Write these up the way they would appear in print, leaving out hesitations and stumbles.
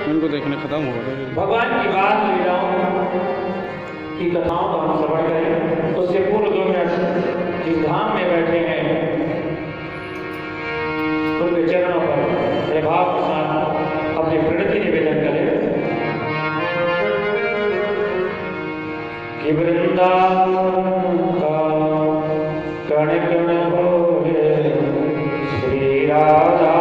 उनको देखने खत्म हो गए। भगवान की बात लीलाओं की कथाओं का हम श्रवण करें। उससे पूर्व 2 मिनट जिस धाम में बैठे हैं उनके चरणों पर प्रभाव के साथ अपनी प्रणति निवेदन करें कि वृंदावन का कण कण भोले श्री राधा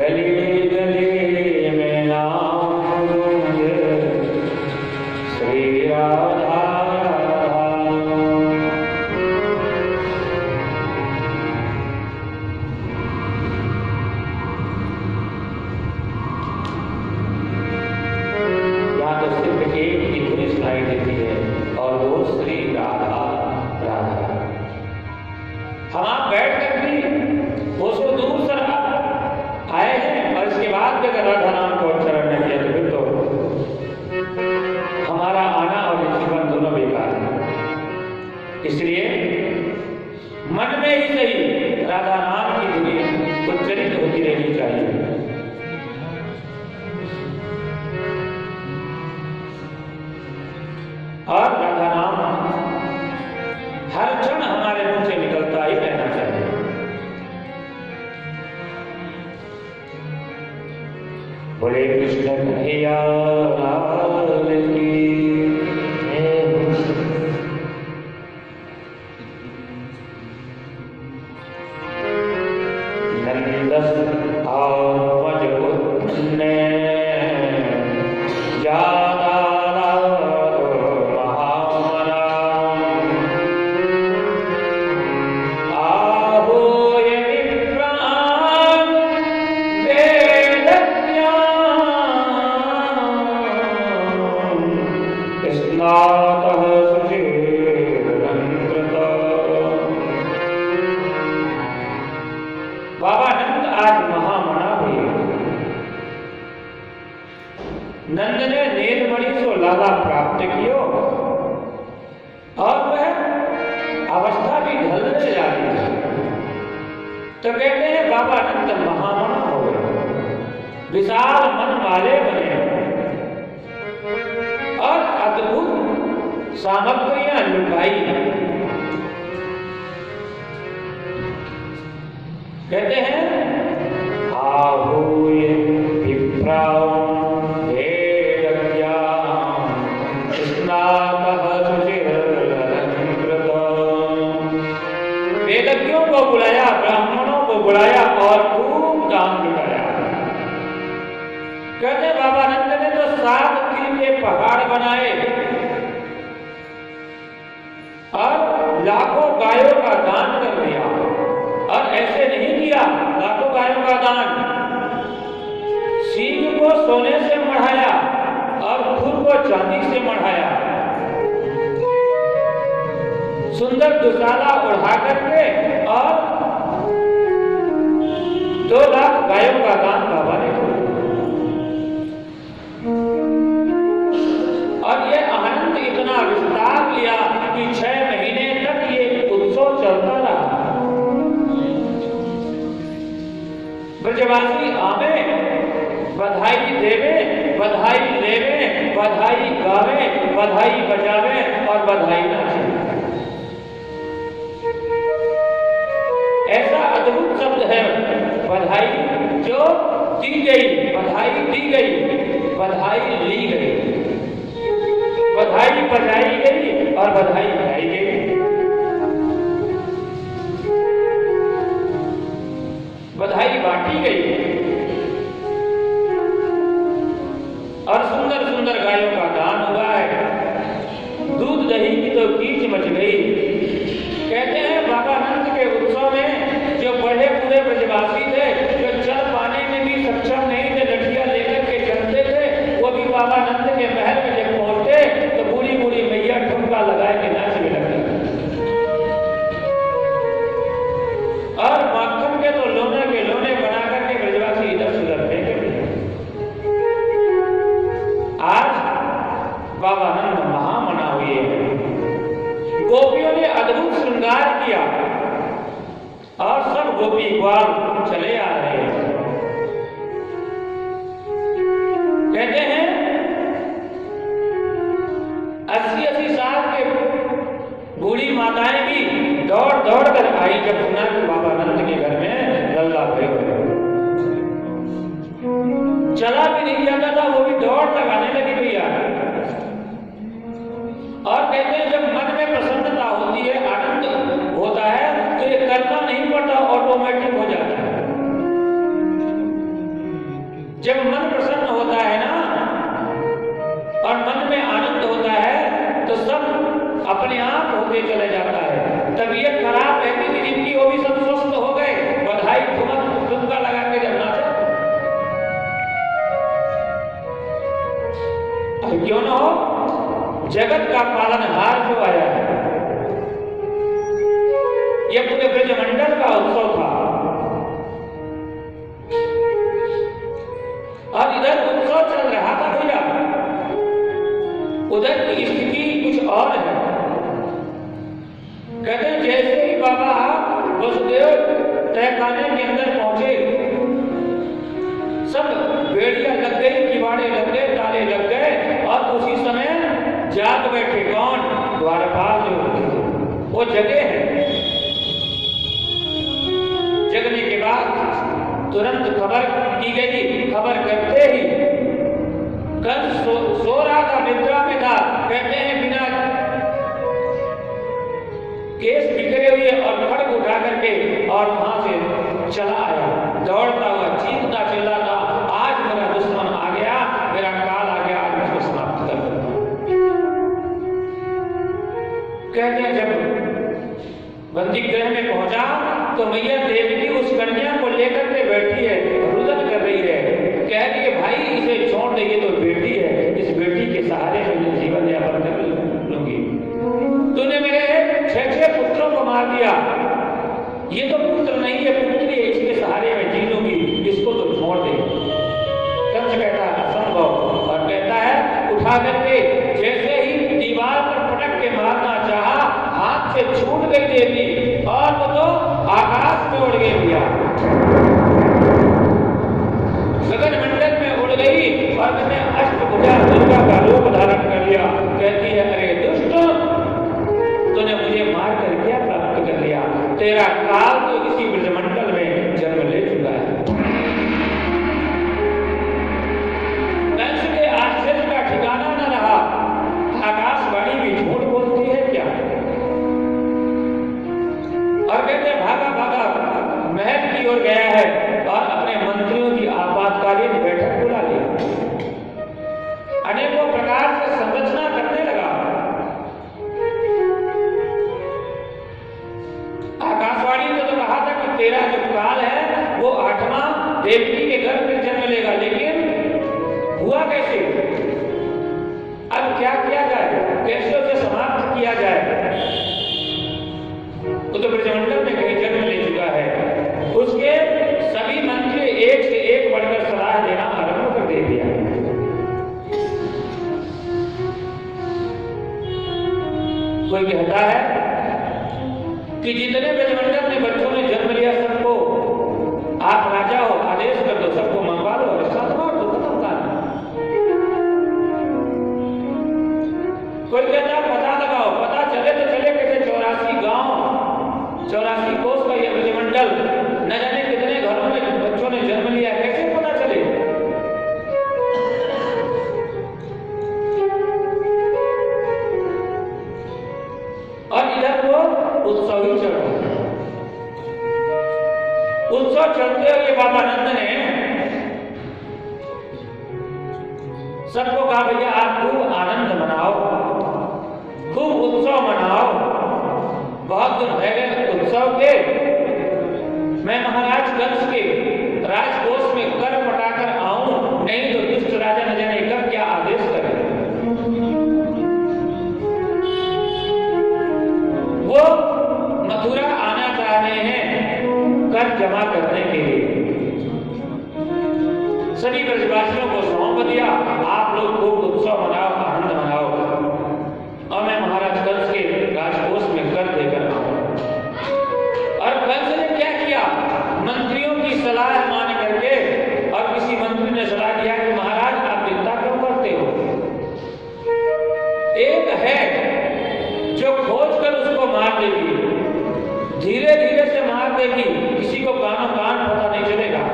गली गली में नाम गूंजे श्री राधा। यहाँ तो सिर्फ एक ही धुन सुनाई देती है और वो श्री राधा राधा। हम आप बैठ कर भी उसको दूर से आए हैं और इसके बाद भी अगर राधा नाम को उच्चारण नहीं किया तो फिर तो हमारा आना और जीवन दोनों बेकार है। इसलिए मन में ही सही राधा नाम की धुनी उच्चरित होती रहनी चाहिए। और राधा नाम हर क्षण हमारे मुंह से निकलता ही रहना चाहिए। बोले कृष्ण कन्हैया लाल की। नंदस आत्मज उत्पन्ने जादा बाबा नंद आज महामना हुए। नंद ने नीलमणि से लाला प्राप्त कियो और वह अवस्था भी ढलने जा रही है। तो कहते हैं बाबा नंद महामना हो गए, विशाल मन वाले बने और अद्भुत सामग्रियां लुटाई। कहते हैं आहूय विप्रां वेदज्ञां स्नातः शुचिरलंकृतम्। वेदज्ञों को बुलाया, ब्राह्मणों को बुलाया और खूब दान लुटाया। कहते बाबा नंद ने तो 7 तिल के पहाड़ बनाए और लाखों गायों का दान कर दिया। और ऐसे नहीं किया लाखों गायों का दान, सींग को सोने से मढ़ाया और खुर को चांदी से मढ़ाया, सुंदर दुशाला उड़ा करके और 2 लाख गायों का दान बाबा ने किया। और ये आनंद इतना विस्तार लिया कि 6 महीने तक ये उत्सव चलता रहा। ब्रजवासी आवे, बधाई देवे, बधाई लेवे, बधाई गावे, बधाई बजावे और बधाई नाचे। ऐसा अद्भुत शब्द है बधाई, जो दी गई, बधाई दी गई, बधाई ली गई, बधाई बजाई गई और बधाई गाई गई। बधाई बांटी गई और सुंदर सुंदर गायों का दान हुआ है। दूध दही की तो कीच मच गई। कहते हैं बाबा नंद के उत्सव में जो बड़े बूढ़े ब्रजवासी थे, जो चल पाने में भी सक्षम नहीं थे, लठियां लेकर के चलते थे, वो भी बाबा नंद के महल में जब पहुंचते तो बूढ़ी बूढ़ी मैया ठुमका लगाए के नाचने लगती। और माखन के तो लोने के लोने बना करके ब्रजवासी इधर से उधर फेंके। आज बाबा नंद महामना हुए हैं। गोपियों ने अद्भुत श्रृंगार किया और सब गोपी ग्वाल चले आ रहे हैं। कहते हैं 80-80 साल के बूढ़ी माताएं भी दौड़ दौड़ कर आई जब सुना कि बाबा नंद के घर में लल्ला भय हुए। चला भी नहीं जाता था, वो भी दौड़ लगाने लगी भैया। और कहते हैं जब मन में प्रसन्नता होती है, आनंद होता है, तो ये करना नहीं पड़ता, ऑटोमेटिक हो जाता है। तहखाने के अंदर पहुंचे, सब बेड़ियां लग गई, किवाड़े लग गए, ताले लग गए और उसी समय जाग बैठे। कौन? द्वारपाल जो वो जगे हैं। जगने के बाद तुरंत खबर की गई। खबर करते ही कल सो रहा था, निद्रा में था। कहते हैं बिना केस बिखरे हुए और खड़ग उठा करके और वहां से चला आया, दौड़ता हुआ, चीखता चिल्लाता, आज मेरा दुश्मन आ गया, मेरा काल आ गया, आज मुझको समाप्त कर दो। कहते हैं जब बंदी गृह में पहुंचा तो मैया देवी उस कन्या को लेकर के बैठी है, रुदन कर रही है। कह रही है भाई इसे छोड़ दे, ये तो बेटी है, इस बेटी के सहारे में जीवन यापन कर लूंगी। तूने मेरे 6 पुत्रों को मार दिया, ये तो पुत्र नहीं है, पुत्री है, इसके सहारे में जी लूंगी, इसको तो छोड़ दे। कंस कहता है असंभव, और कहता है उठा करके जैसे ही दीवार पर पटक के मारना चाहा, हाथ से छूट गई देवी और वो तो आकाश में उड़ गई भैया, गगन मंडल में उड़ गई और मैंने अष्टभुजा दुर्गा का रूप धारण कर लिया। कहती है अरे दुष्ट, तूने मुझे मार कर क्या प्राप्त कर लिया? तेरा काल तो इसी ब्रजमंडल में जन्म ले चुका है। कंस के आश्चर्य का ठिकाना न रहा। आकाशवाणी भी झूठ बोलती है क्या? और कहते भागा भागा महल की ओर गया है और अपने मंत्रियों की आपातकालीन बैठक बुला ली। अनेकों प्रकार से संरचना करने लगा। आकाशवाणी ने तो कहा था कि तेरा जो काल है वो 8वां देवकी के गर्भ में जन्म लेगा, लेकिन हुआ कैसे? अब क्या किया जाए, कैसे उसे समाप्त किया जाए? वो तो ब्रजमंडल में कहीं जन्म ले चुका है। उसके सभी मंत्री एक से एक बढ़कर सलाह देना आरंभ कर दे दिया। कोई कहता है कि जितने ब्रजमंडल में बच्चों ने जन्म लिया सबको आप राजा हो, आदेश कर दो, सबको मंगवा लो और साथ मार दो, खत्म कर। कोई कहता पता लगाओ, पता चले तो चले कैसे 84 गांव, 84 कोस का यह ब्रजमंडल, न जाने कितने घरों में बच्चों ने जन्म लिया, कैसे पता चले? और इधर वो उत्सव ही चल रहा है। उत्सव चलते हुए बाबा नंद ने सबको कहा भैया आप खूब आनंद मनाओ, खूब उत्सव मनाओ, बहुत दिन रह गए उत्सव के। मैं महाराज कंस के राजकोष में कर पटाकर आऊं, नहीं तो दुष्ट राजा न जाने कब क्या आदेश करे। वो मथुरा आना चाह रहे हैं कर जमा करने के लिए। सभी ब्रजवासियों को सौंप दिया, आप लोग खूब उत्सव मनाओ, आनंद मनाओ, और मैं महाराज कंस के राजकोष में कर देकर आऊं। और कंस ने क्या किया? मंत्रियों की सलाह मान करके, और किसी मंत्री ने सलाह दिया कि महाराज आप चिंता क्यों करते हो, एक है जो खोज कर उसको मार देगी, धीरे धीरे से मार देगी, किसी को कानों कान पता नहीं चलेगा।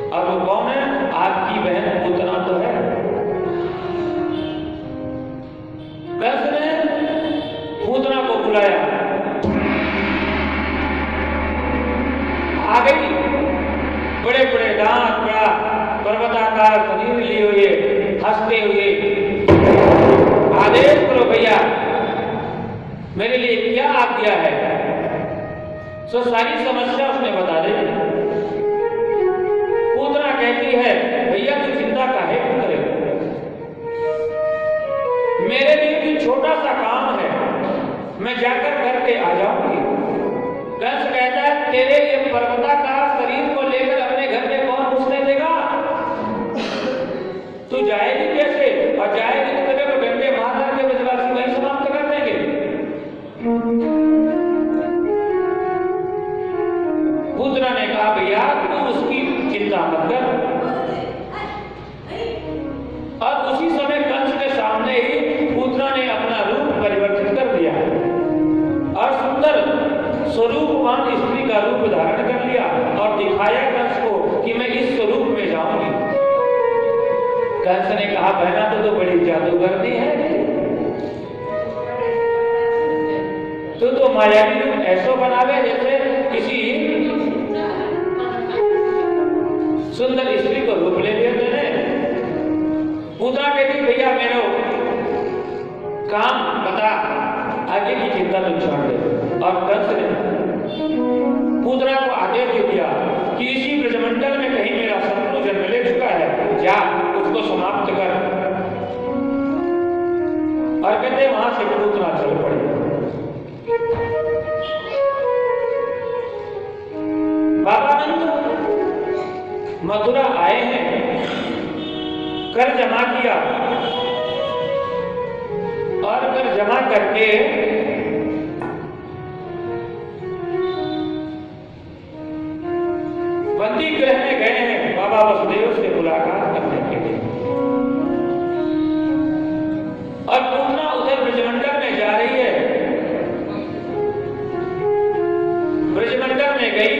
और वो कौन है? आपकी बहन पूतना तो है। कंस ने पूतना को बुलाया, आ गई, बड़े बड़े दांत, बड़ा पर्वताकार शरीर लिए हुए, हंसते हुए, आदेश करो भैया मेरे लिए क्या आज्ञा है। सो सारी समस्या उसने बता दी। पूतना कहती है भैया तू चिंता काहे क्यों करे, मेरे लिए भी छोटा सा काम है, मैं जाकर करके आ जाऊंगी। कंस कहता है तेरे ये पर्वताकार शरीर को लेकर अपने घर में कौन घुसने देगा? तू जाएगी कैसे? और जाएगी तो तेरे को डंडे मार के ब्रजवासी वहीं समाप्त कर देंगे। पूतना ने कहा भैया तू उसकी चिंता मत कर। और उसी समय कंस के सामने ही पूतना ने अपना रूप परिवर्तित कर दिया और सुंदर स्वरूपवान स्त्री का रूप धारण कर लिया और दिखाया कंस को कि मैं इस स्वरूप में जाऊंगी। कंस ने कहा बहना तो बड़ी जादूगरनी है, तो मायावी रूप ऐसो बनावे जैसे किसी सुंदर स्त्री को रूप ले लिया मैंने। पूतना कहती भैया मेरे काम बता, आगे की चिंता तो छोड़ दे। और कंस ने पूतना को आदेश दे दिया कि इसी ब्रजमंडल में कहीं मेरा शत्रु जन्म ले चुका है, जा उसको समाप्त कर। और कहते वहां से पूतना चल पड़े। बाबानंद मथुरा आए हैं, कर जमा किया और कर जमा करके बंदी गृह में गए हैं बाबा वसुदेव से मुलाकात करने के लिए। और पूतना उधर ब्रजमंडल में जा रही है। ब्रजमंडल में गई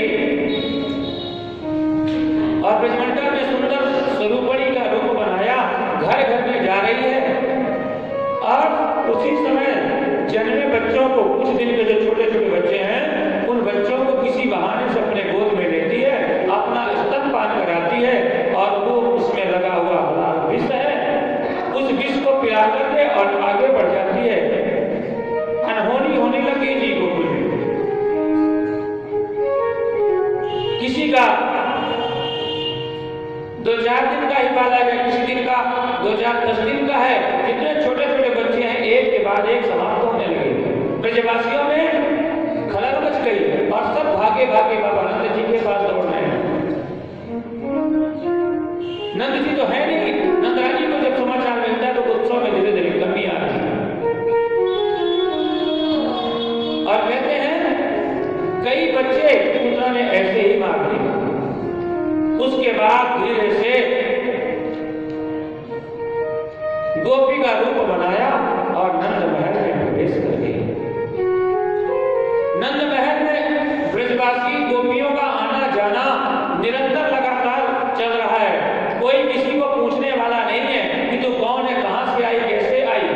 और ब्रजमंडल में सुंदर स्वरूपणी का रूप बनाया, घर घर में जा रही है। और उसी समय जन्मे बच्चों को, कुछ दिन के जो छोटे छोटे बच्चे हैं उन बच्चों को किसी बहाने से अपने गोद में लेती है, अपना स्तनपान कराती है और वो उसमें लगा हुआ विष है, उस विष को पिला करके और आगे बढ़ जाती है। अनहोनी होने लगी जी गोकुल में। किसी का 2-4 दिन का ही बालक है, किसी दिन का 2-4-10 दिन का है। जितने छोटे छोटे बच्चे हैं एक के बाद एक समाप्त होने लगे। ब्रजवासियों में खलल मच गई और सब भागे भागे बाबा नंद जी के पास दौड़ रहे हैं। नंद जी तो है नहीं, नंदरानी को जब समाचार मिलता है तो उत्सव में धीरे धीरे कमी आती है। और कहते हैं कई बच्चे पूतना ने ऐसे ही मार दिए। उसके बाद धीरे से गोपी का रूप बनाया और नंद महल में प्रवेश कर गई। नंद महल में ब्रजवासी गोपियों का आना जाना निरंतर लगातार चल रहा है। कोई किसी को पूछने वाला नहीं है कि तू कौन है, कहां से आई, कैसे आई।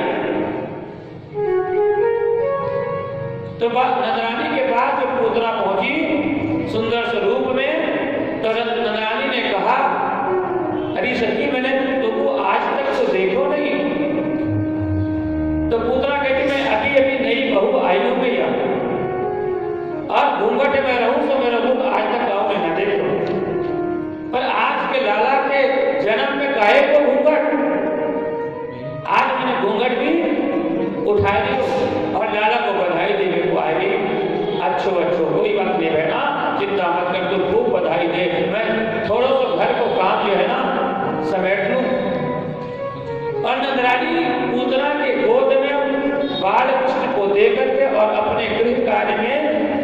तो नंदरानी के पास जब पूतना पहुंची सुंदर स्वरूप में, तो नंदरानी ने कहा अरे सखी मैंने तुमको आज तक तो देखो नहीं। तो पूतना कहती मैं अभी अभी नई बहू आई हूं भैया, और घूंघट में रहूं तो मेरा मुख आज तक गांव में न देखो। पर आज के लाला के जन्म में काहे को घूंघट, आज मैंने घूंघट भी उठा दी और लाला को बधाई देने को आ गई। अच्छो कोई बात नहीं बहना, चिंता मत कर, तू खूब बधाई दे। मैं थोड़ा सा घर को काम जो है ना समेट लूं। और नंदरानी पूतना के गोद में बाल कृष्ण को दे करके और अपने गृह कार्य में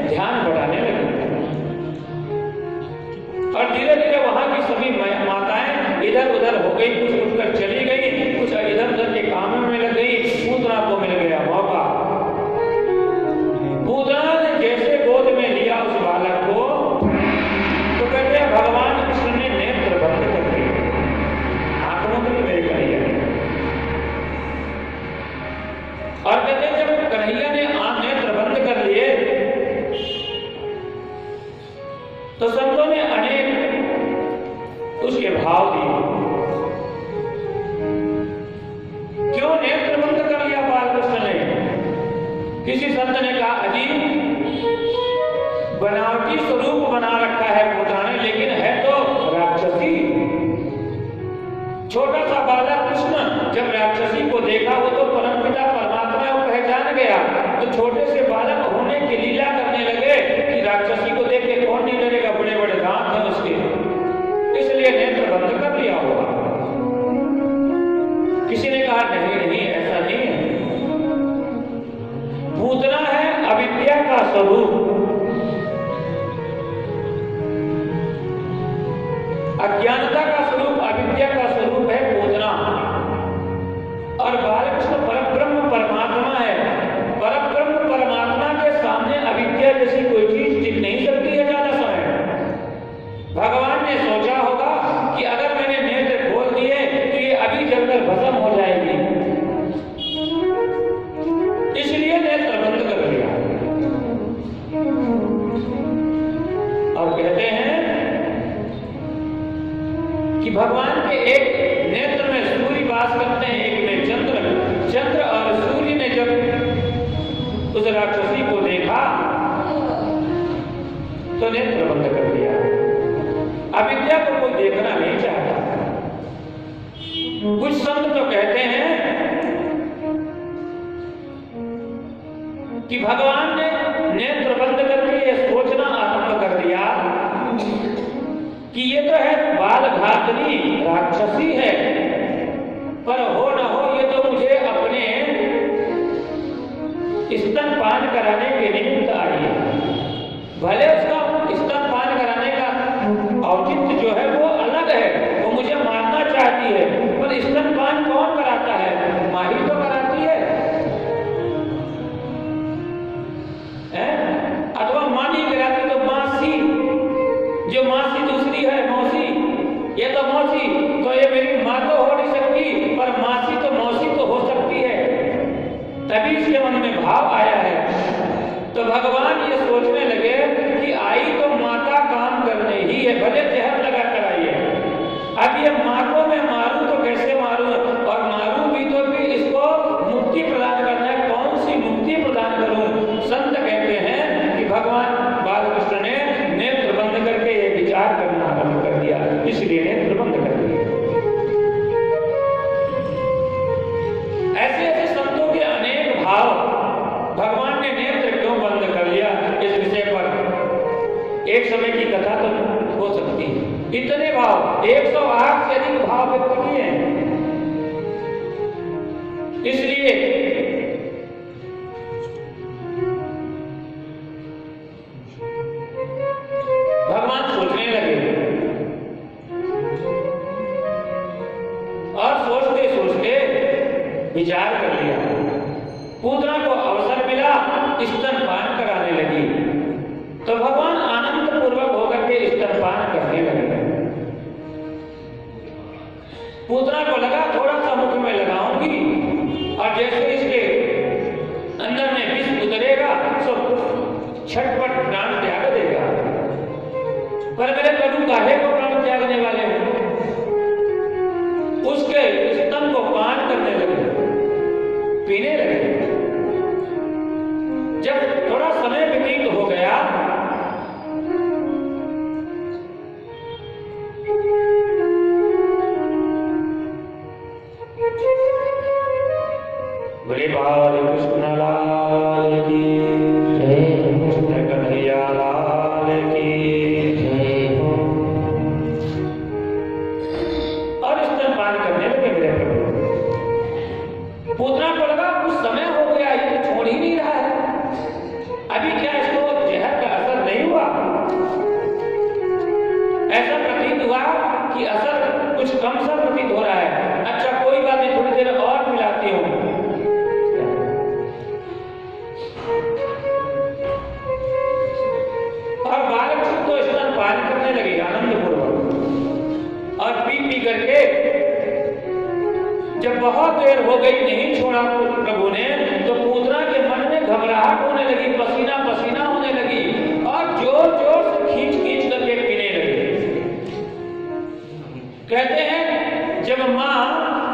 ध्यान बढ़ाने लगी। और धीरे धीरे वहां की सभी माताएं इधर उधर हो गई, कुछ उठकर चली गई, कुछ इधर उधर के कामों में लग गई। पूतना को मिल गया मौका। पूतना ने जैसे गोद में लिया उस बालक को, तो कहते हैं भगवान कृष्ण ने नेत्र बंद कर दिए, आंखों में मेरे कन्हैया। और कहते हैं जब कन्हैया ने नेत्र बंद कर लिए तो संतों ने अनेक उसके भाव दिए। क्यों नेत्र बंद कर लिया बालकृष्ण ने? किसी संत ने कहा अजी बनावटी स्वरूप बना रखा है पूतना ने, लेकिन है तो राक्षसी। छोटा सा बालक कृष्ण जब राक्षसी को देखा वो तो परमपिता परमात्मा को पहचान गया, तो छोटे से बालक होने की लीला करने लगे कि राक्षसी को देख के कौन नहीं डरेगा, बड़े बड़े दांत हैं उसके, इसलिए नेत्र बंद कर लिया होगा। किसी ने कहा नहीं ऐसा नहीं है, पूतना है अविद्या का स्वरूप। अज्ञानता का स्वरूप, अविद्या का स्वरूप है पूतना, और बालकृष्ण परब्रह्म परमात्मा है। परब्रह्म परमात्मा के सामने अविद्या जैसी कोई चीज टिक नहीं सकती है ज्यादा समय। भगवान ने सोचा होगा कि अगर मैंने नेत्र खोल दिए तो ये अभी जलकर भस्म हो जाएगी, इसलिए नेत्र बंद कर दिया। और कहते हैं कि भगवान के एक नेत्र में सूर्य वास करते हैं, एक में चंद्र। चंद्र और सूर्य ने जब उस राक्षसी को देखा तो नेत्र बंद कर दिया। अविद्या को कोई देखना नहीं चाहता। कुछ संत तो कहते हैं कि भगवान ने नेत्र बंद करके ये सोचना आरंभ कर दिया कि ये तो है बाल घातनी राक्षसी है, पर हो न हो ये तो मुझे अपने स्तनपान कराने के निमित्त आई है। भले उसका स्तनपान कराने का औचित्य जो है वो अलग है, वो मुझे मारना चाहती है, पर स्तनपान कौन कराता है? माँ ही तो कराती है। अथवा माँ नहीं कराती तो मासी, जो मासी दूसरी है मौसी, ये तो मौसी, तो ये मेरी माँ तो हो नहीं सकती, पर मासी तो मौसी तो हो सकती है। तभी इसके मन में भाव आया है। तो भगवान ये सोचने लगे कि आई तो माता काम करने ही है, भले जहर लगा कर आई है। अब ये माँ को मैं मारूं तो कैसे मारूं, और मारूं भी तो भी इसको मुक्ति प्रदान करना है, कौन सी मुक्ति प्रदान करूं? संत कहते हैं कि भगवान बालकृष्ण ने नेत्र बंद करके ये विचार करना आरंभ कर दिया, इसलिए नेत्र बंद कर दिया। ऐसे ऐसे संतों के अनेक भाव, भगवान ने नेत्र क्यों बंद कर लिया, इस विषय पर एक समय की कथा तो हो सकती है। इतने भाव, 108 से अधिक भाव व्यक्त किए हैं। इसलिए भगवान सोचने लगे, और सोचते सोचते विचार कर लिया। पूतना को अवसर मिला, स्तनपान कराने लगी, तो भगवान आनंद पूर्वक होकर के स्तनपान करने लगे। पूतना को लगा थोड़ा सा मुख में लगाऊंगी, और जैसे इसके अंदर में विष उतरेगा तो छटपट प्राण त्याग देगा। पर मेरे प्रभु काहे को प्राण त्यागने वाले हैं? उसके स्तन को पान करने लगे, पीने लगे। जब थोड़ा समय व्यतीत हो गया, बोले बाल कृष्ण लाल की जय, कृष्ण कन्हैया लाल की जय। और स्तनपान करने लगे मेरे प्रभु। पूतना को लगा कुछ समय हो गया, ये तो छोड़ ही नहीं रहा है, अभी क्या इसको जहर का असर नहीं हुआ? ऐसा प्रतीत हुआ कि असर कुछ कम सा प्रतीत हो रहा है। अच्छा कोई बात नहीं, थोड़ी देर और मिलाती हूं। और बालक तो स्तनपान करने लगे आनंद पूर्वक, और पी पी करके जब बहुत देर हो गई नहीं छोड़ा प्रभु ने, तो पूतना के मन में घबराहट होने लगी, पसीना पसीना होने लगी, और जोर जोर से खींच खींच करके पीने लगे। कहते हैं जब माँ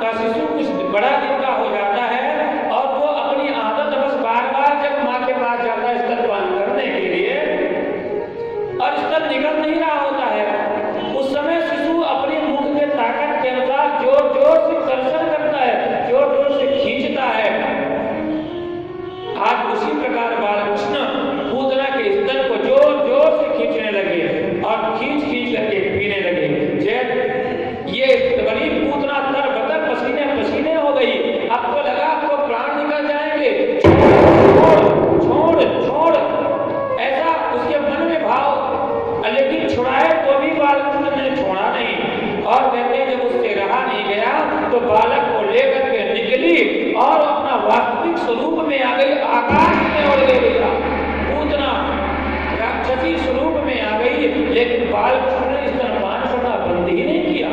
का शिशु कुछ बड़ा दिन का हो जाता है और वो अपनी आदत बस बार बार जब माँ के पास जाता है स्तनपान करने के लिए, और स्तन निकल नहीं रहा होता है, उस समय शिशु अपनी मुख के ताकत के अनुसार जोर जोर से कर्षण करता है, जोर जोर से खींचता है। आज उसी प्रकार बालकृष्ण पूतना के स्तन को जोर जोर से खींचने लगे और खींच खींच करके पीने लगे। ये बड़ी पूतना तरबतर पसीने पसीने हो गई। अब तो लगा आपको प्राण निकल जाएंगे, छोड़ छोड़ छोड़, ऐसा उसके मन में भाव, लेकिन छुड़ाए तो भी बालकृष्ण ने छोड़ा नहीं। और कहते हैं जब उससे रहा नहीं गया तो बालक को लेकर के निकली और अपना वास्तविक स्वरूप में आ गई, आकाश में उड़ गई भैया, पूतना राक्षसी स्वरूप में आ गई। लेकिन बालकृष्ण ने स्तनपान करना बंद ही नहीं किया,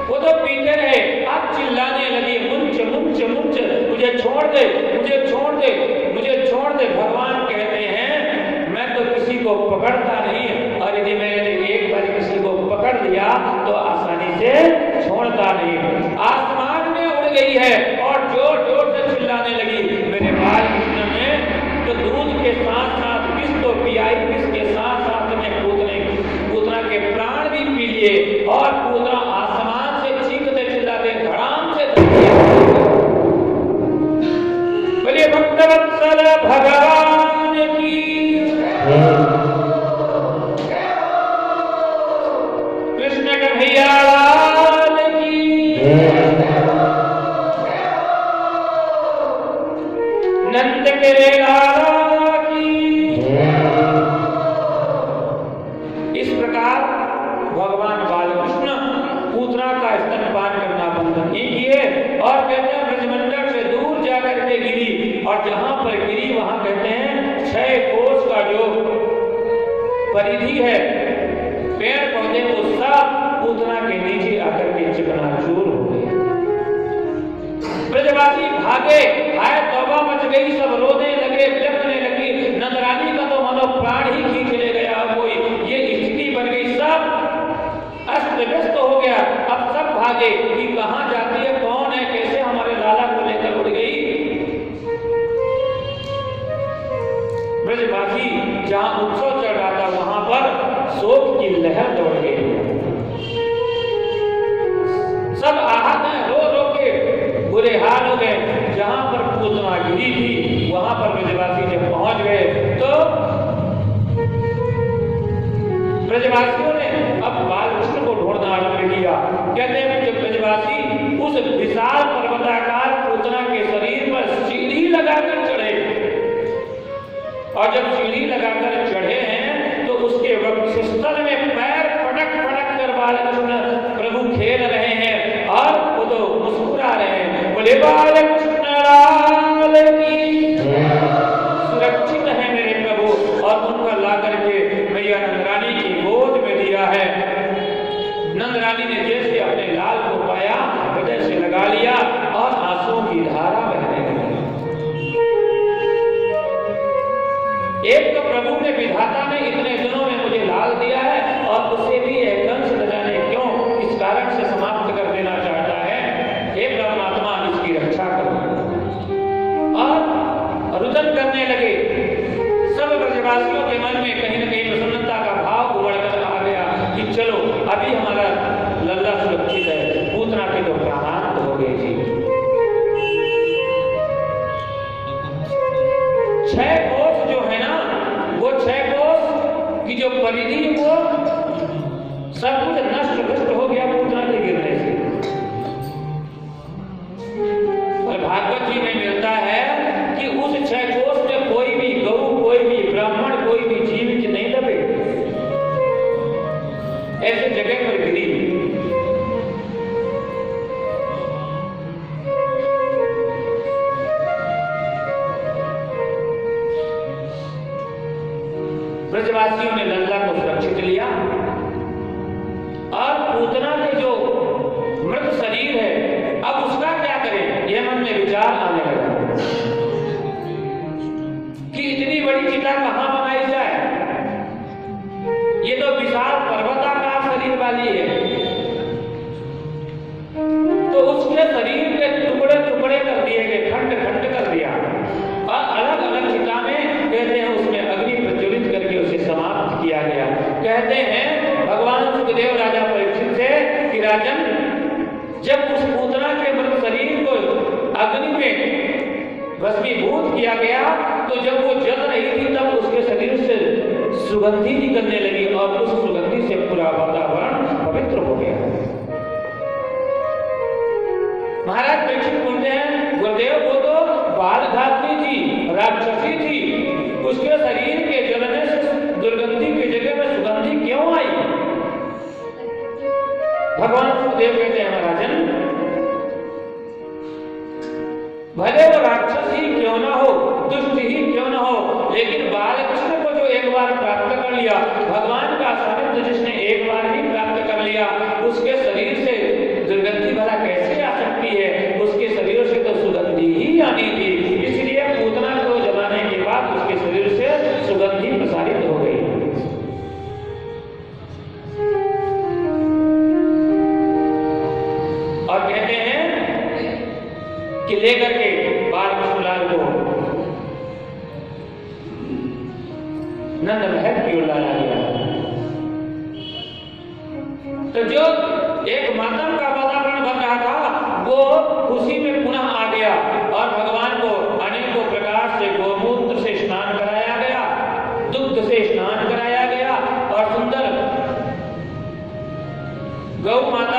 वो तो पीते रहे। अब चिल्लाने लगी, मुंच मुंच मुंच, मुझे छोड़ दे, मुझे छोड़ दे, मुझे छोड़ दे। भगवान कहते हैं मैं तो किसी को पकड़ता नहीं, और यदि मैंने एक बार किसी को पकड़ लिया तो आसानी से छोड़ता नहीं। आसमान में उड़ गई है और जोर जोर से चिल्लाने लगी। मेरे बालकृष्ण ने तो दूध के साथ साथ विष तो पियाई, विष के साथ साथ में पूतना के प्राण भी पी लिए, और पूतना आसमान से चीखते चिल्लाते धड़ाम से बोलिए भक्तवत्सल भगवान की, कृष्ण कन्हैया लाल की, नंद के लाला की। इस प्रकार भगवान बालकृष्ण पूतना का स्तनपान करना बंद नहीं किए, और कहते हैं ब्रजमंडल से दूर जाकर के गिरी, और जहां पर गिरी वहां कहते हैं 6 कोस का जो परिधि है, पेड़ पौधे वो सब पूतना के नीचे आकर के चकनाचूर हो गए। ब्रजवासी भागे, हाय तौबा मच गई, सब रोने लगे, बिलखने लगी। नंदरानी का तो मनो प्राण ही खींच ले गया, कोई ये स्थिति बन गई, सब अस्त व्यस्त हो गया। अब सब भागे कि कहां जाती है, कौन है, कैसे हमारे लाला को लेकर उड़ गई। ब्रजवासी जहां उत्सव चल रहा था वहां पर शोक की लहर दौड़ गई, सब आहत हैं, रो रो के बुरे हाल हो गए। जहां पर पूतना गिरी थी वहां पर ब्रजवासी जब पहुंच गए तो ब्रजवासियों ने अब बालकृष्ण को ढूंढना आरंभ किया। कहते हैं जब ब्रजवासी उस विशाल पर्वताकार पूतना के शरीर पर सीढ़ी लगाकर चढ़े, और जब सीढ़ी लगाकर चढ़े हैं तो उसके वक्षस्थल में पैर पटक पटक कर बालकृष्ण प्रभु खेल रहे हैं, और वो तो मुस्कुरा रहे हैं। बोले बालकृष्ण लाल की, सुरक्षित है मेरे प्रभु, और उनका ला करके मैया नंदरानी की गोद में दिया है। नंदरानी ने जैसे अपने लाल को पाया, हृदय से लगा लिया, और आंसुओं की धारा बहने लगी। एक तो प्रभु ने, विधाता ने इतने दिनों में मुझे लाल दिया है, और उसे भी एक कंस न जाने क्यों इस कारण से समाप्त कर देना चाहता है। हे परमात्मा इसकी रक्षा करो। और रुदन करने लगे। सब ब्रजवासियों के मन में कहीं न कहीं प्रसन्नता का भाव उमड़ कर आ गया कि चलो अभी हमारा लल्ला सुरक्षित है। पूतना के तो प्राणांत हो गए जी। 6 कोस जो है ना, वो 6 कोस की जो परिधि वो सब कुछ नष्ट भ्रष्ट हो गया पूतना के गिरने से। और भागवत जी में मिलता है कि उस 6 कोस में कोई भी गौ, कोई भी ब्राह्मण, कोई भी जीवित नहीं दबे, ऐसे जगह पर गिरी। ब्रजवासियों ने लल्ला को सुरक्षित लिया, और पूतना के जो मृत शरीर है अब उसका क्या करें, यह मन में विचार आने लगा कि इतनी बड़ी चिता कहां बनाई जाए। ये तो विशाल पर्वताकार शरीर वाली है, तो उसके शरीर के टुकड़े टुकड़े कर दिए गए, खंड खंड कर दिया, और अलग अलग चिता में कहते हैं उसमें अग्नि प्रज्वलित करके उसे समाप्त किया गया। कहते हैं भगवान सुखदेव राजा परीक्षित से कि राजन, जब उस पूतना के मृत शरीर को अग्नि में भस्मीभूत किया गया तो जब वो जल रही थी तब उसके शरीर से सुगंधी निकलने लगी, और उस सुगंधी से पूरा वातावरण पवित्र हो गया। महाराज परीक्षित बोलते हैं गुरुदेव, वो तो बालघातनी थी, राक्षसी थी, उसके शरीर के जलने से दुर्गंधी की जगह में सुगंधी क्यों आई? कि लेकर के बाल कृष्णलाल को नंद महल की ओर लाया गया। तो जो एक मातम का वातावरण बन रहा था वो खुशी में पुनः आ गया और भगवान को अनेकों प्रकार से गोमूत्र से स्नान कराया गया, दुग्ध से स्नान कराया गया और सुंदर गौ माता